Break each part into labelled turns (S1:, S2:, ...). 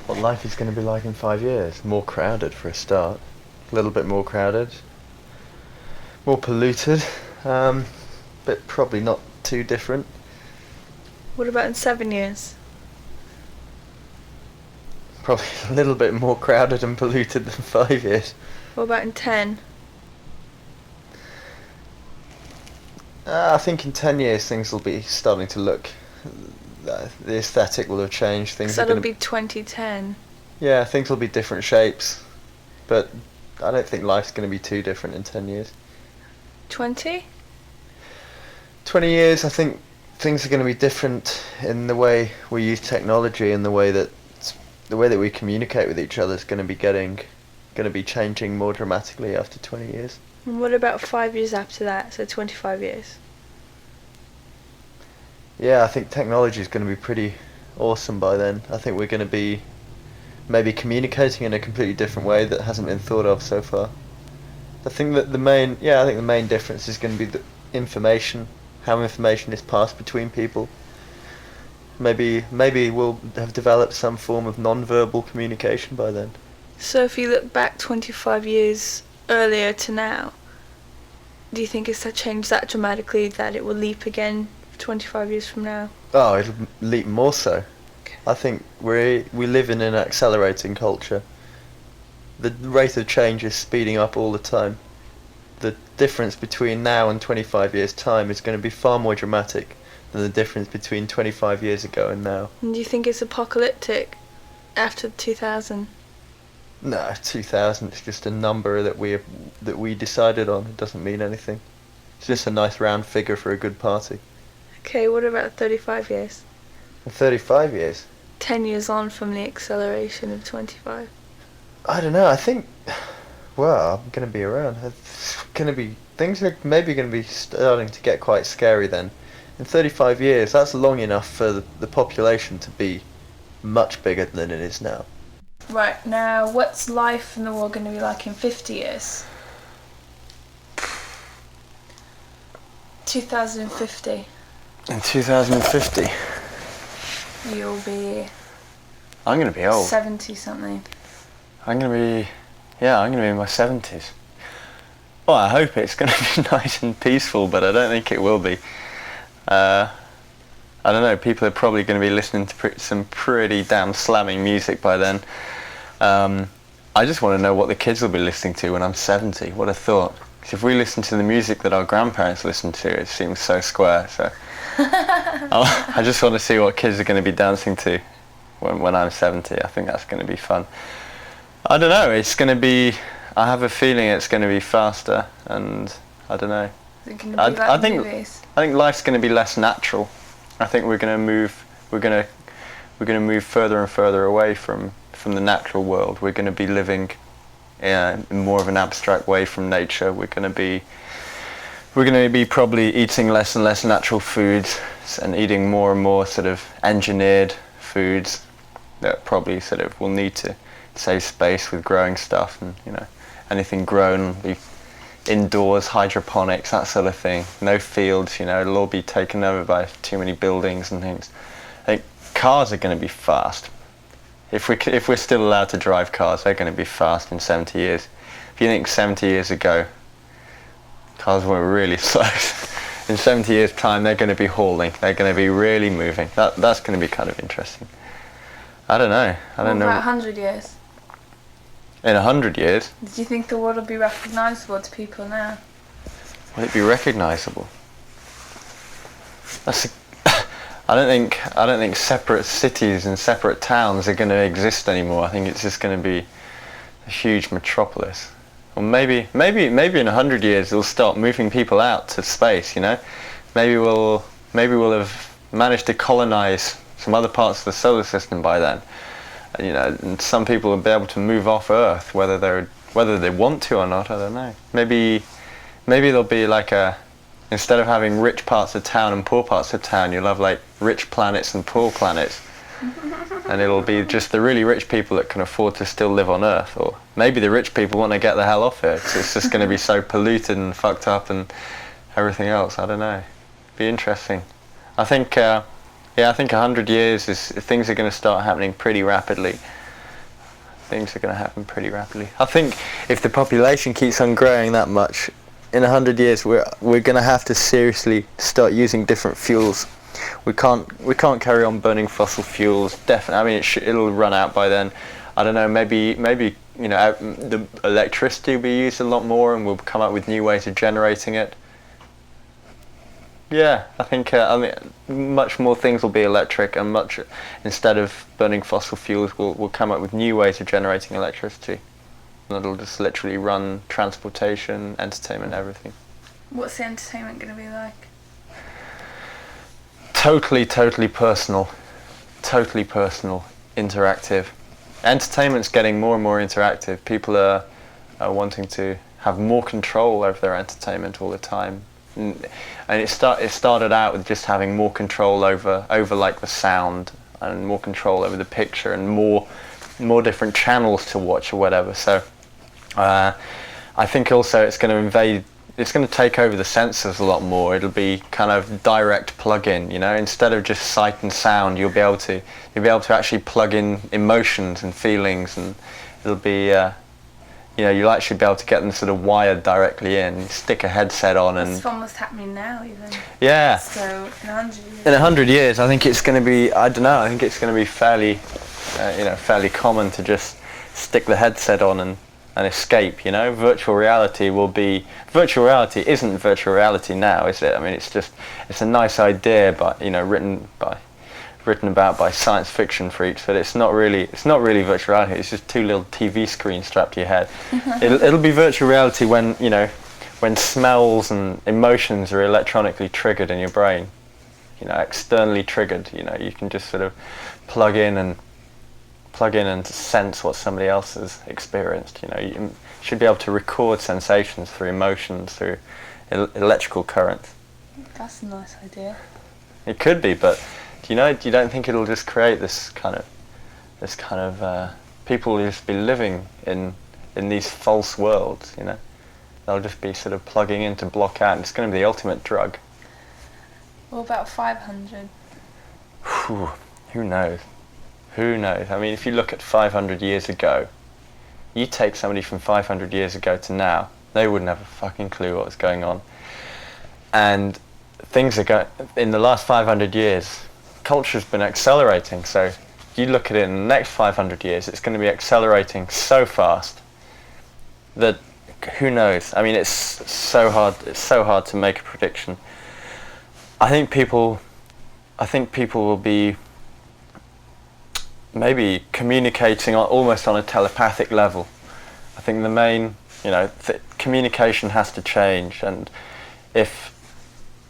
S1: what life is going to be like in 5 years. More crowded for a start. A little bit more crowded. More polluted. But probably not too different.
S2: What about in 7 years?
S1: Probably a little bit more crowded and polluted than 5 years.
S2: What about in 10?
S1: I think in 10 years things will be starting to look... the aesthetic will have changed. Things
S2: So
S1: are
S2: that'll
S1: going
S2: be 2010.
S1: Yeah, things will be different shapes. But I don't think life's going to be too different in 10 years.
S2: 20?
S1: 20 years, I think things are going to be different in the way we use technology and the way that we communicate with each other is going to be changing more dramatically after 20 years.
S2: And what about 5 years after that, so 25 years?
S1: Yeah, I think technology is going to be pretty awesome by then. I think we're going to be maybe communicating in a completely different way that hasn't been thought of so far. I think the main difference is going to be the information, how information is passed between people. Maybe we'll have developed some form of non-verbal communication by then.
S2: So if you look back 25 years earlier to now, do you think it's changed that dramatically that it will leap again 25 years from now?
S1: Oh, it'll leap more so.
S2: Okay.
S1: I think we live in an accelerating culture. The rate of change is speeding up all the time. The difference between now and 25 years' time is going to be far more dramatic than the difference between 25 years ago and now.
S2: And do you think it's apocalyptic after 2000?
S1: No, 2000 is just a number that we decided on. It doesn't mean anything. It's just a nice round figure for a good party.
S2: Okay, what about 35 years?
S1: 35 years?
S2: 10 years on from the acceleration of 25.
S1: I don't know, I think... Well, I'm going to be around. Things are maybe going to be starting to get quite scary then. In 35 years, that's long enough for the population to be much bigger than it is now.
S2: Right, now what's life in the world going to be like in 50 years? 2050.
S1: In 2050?
S2: You'll be...
S1: I'm going to be old.
S2: 70 something.
S1: I'm going to be in my 70s. Well, I hope it's going to be nice and peaceful, but I don't think it will be. I don't know, people are probably going to be listening to some pretty damn slamming music by then. I just want to know what the kids will be listening to when I'm 70. What a thought. 'Cause if we listen to the music that our grandparents listened to, it seems so square. So I just want to see what kids are going to be dancing to when I'm 70. I think that's going to be fun. I don't know, I have a feeling it's going to be faster, and I don't know.
S2: Is it going to be like movies?
S1: I think life's going to be less natural. I think we're going to move further and further away from the natural world. We're going to be living in more of an abstract way from nature. We're going to be probably eating less and less natural foods and eating more and more sort of engineered foods that probably sort of will need to save space with growing stuff, and anything grown will be indoors, hydroponics, that sort of thing. No fields, it'll all be taken over by too many buildings and things. I think cars are going to be fast. If we're still allowed to drive cars, they're going to be fast in 70 years. If you think 70 years ago, cars were really slow. In 70 years' time, they're going to be hauling. They're going to be really moving. That's going to be kind of interesting. I don't know.
S2: What about 100 years?
S1: In 100 years?
S2: Do you think the world will be recognisable to people now?
S1: Will it be recognisable? I don't think separate cities and separate towns are going to exist anymore. I think it's just going to be a huge metropolis. Or maybe in 100 years they'll start moving people out to space. Maybe we'll have managed to colonise some other parts of the solar system by then. And some people will be able to move off Earth, whether they want to or not. I don't know. Maybe there'll be like instead of having rich parts of town and poor parts of town, you'll have like rich planets and poor planets, and it'll be just the really rich people that can afford to still live on Earth, or maybe the rich people want to get the hell off it. It's just going to be so polluted and fucked up and everything else. I don't know. Be interesting. I think 100 years things are going to start happening pretty rapidly. Things are going to happen pretty rapidly. I think if the population keeps on growing that much, in 100 years we're going to have to seriously start using different fuels. We can't carry on burning fossil fuels. Definitely. I mean, it'll run out by then. I don't know. Maybe the electricity will be used a lot more, and we'll come up with new ways of generating it. Yeah, I think much more things will be electric, and instead of burning fossil fuels, we'll come up with new ways of generating electricity. And it'll just literally run transportation, entertainment, everything.
S2: What's the entertainment going to be like?
S1: Totally personal, interactive. Entertainment's getting more and more interactive. People are wanting to have more control over their entertainment all the time. And it started out with just having more control over like the sound, and more control over the picture, and more different channels to watch or whatever. So I think also it's going to take over the senses a lot more. It'll be kind of direct plug-in, instead of just sight and sound. You'll be able to actually plug in emotions and feelings, and it'll be you'll actually be able to get them sort of wired directly in. You stick a headset on, and
S2: it's almost happening now, even.
S1: Yeah.
S2: So in 100 years.
S1: In 100 years, I think it's going to be. I don't know. I think it's going to be fairly common to just stick the headset on and escape. Virtual reality isn't virtual reality now, is it? I mean, it's a nice idea, but written about by science fiction freaks, but it's not really virtual reality. It's just two little TV screens strapped to your head. It'll be virtual reality when smells and emotions are electronically triggered in your brain, externally triggered. You can just sort of plug in and sense what somebody else has experienced. You should be able to record sensations through emotions, through electrical currents.
S2: That's a nice idea.
S1: It could be, but you don't think it'll just create this kind of people will just be living in these false worlds. They'll just be sort of plugging in to block out, and it's going to be the ultimate drug.
S2: What about 500?
S1: Who knows? I mean, if you look at 500 years ago, you take somebody from 500 years ago to now, they wouldn't have a fucking clue what was going on. And things are going, in the last 500 years, culture's been accelerating. So you look at it in the next 500 years, it's going to be accelerating so fast that who knows? I mean, it's so hard to make a prediction. I think people will be maybe communicating almost on a telepathic level. I think the main, communication has to change, and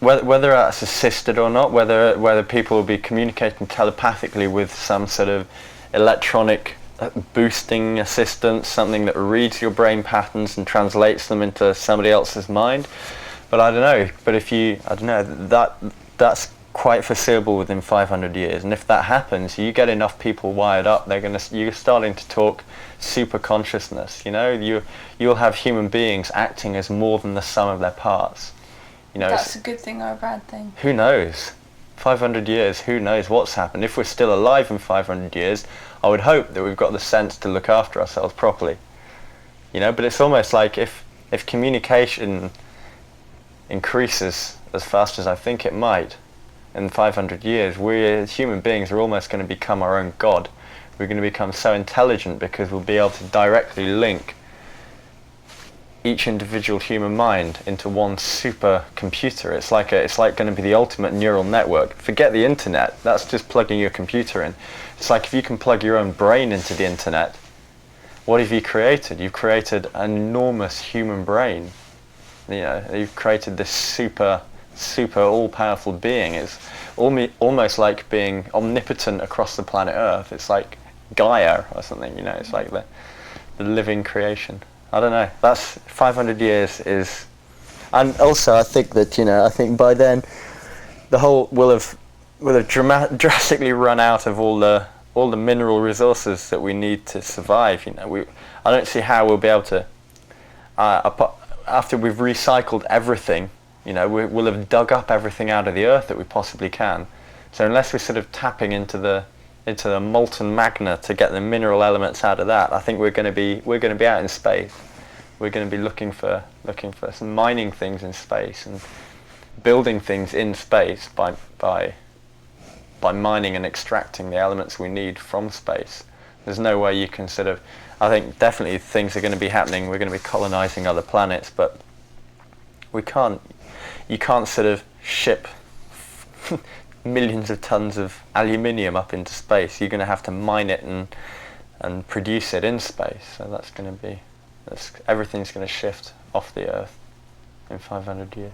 S1: whether that's assisted or not, whether people will be communicating telepathically with some sort of electronic boosting assistance, something that reads your brain patterns and translates them into somebody else's mind. But I don't know. But that's quite foreseeable within 500 years, and if that happens, you get enough people wired up, you're starting to talk super consciousness. You'll have human beings acting as more than the sum of their parts.
S2: That's a good thing or a bad thing?
S1: Who knows? 500 years, who knows what's happened? If we're still alive in 500 years, I would hope that we've got the sense to look after ourselves properly. But it's almost like if communication increases as fast as I think it might, in 500 years, we as human beings are almost going to become our own god. We're going to become so intelligent because we'll be able to directly link each individual human mind into one super computer. It's like going to be the ultimate neural network. Forget the internet. That's just plugging your computer in. It's like if you can plug your own brain into the internet, what have you created? You've created an enormous human brain. You've created this super all-powerful being. It's almost like being omnipotent across the planet Earth. It's like Gaia or something, it's like the living creation. I don't know. That's 500 years is, and also I think that I think by then the whole will have drastically run out of all the mineral resources that we need to survive. I don't see how we'll be able to after we've recycled everything. We'll have dug up everything out of the earth that we possibly can. So unless we're sort of tapping into into the molten magma to get the mineral elements out of that. I think we're going to be out in space. We're going to be looking for some mining things in space and building things in space by mining and extracting the elements we need from space. There's no way you can sort of, I think definitely things are going to be happening. We're going to be colonizing other planets, but you can't sort of ship millions of tons of aluminium up into space. You're going to have to mine it and produce it in space. So everything's going to shift off the Earth in 500 years.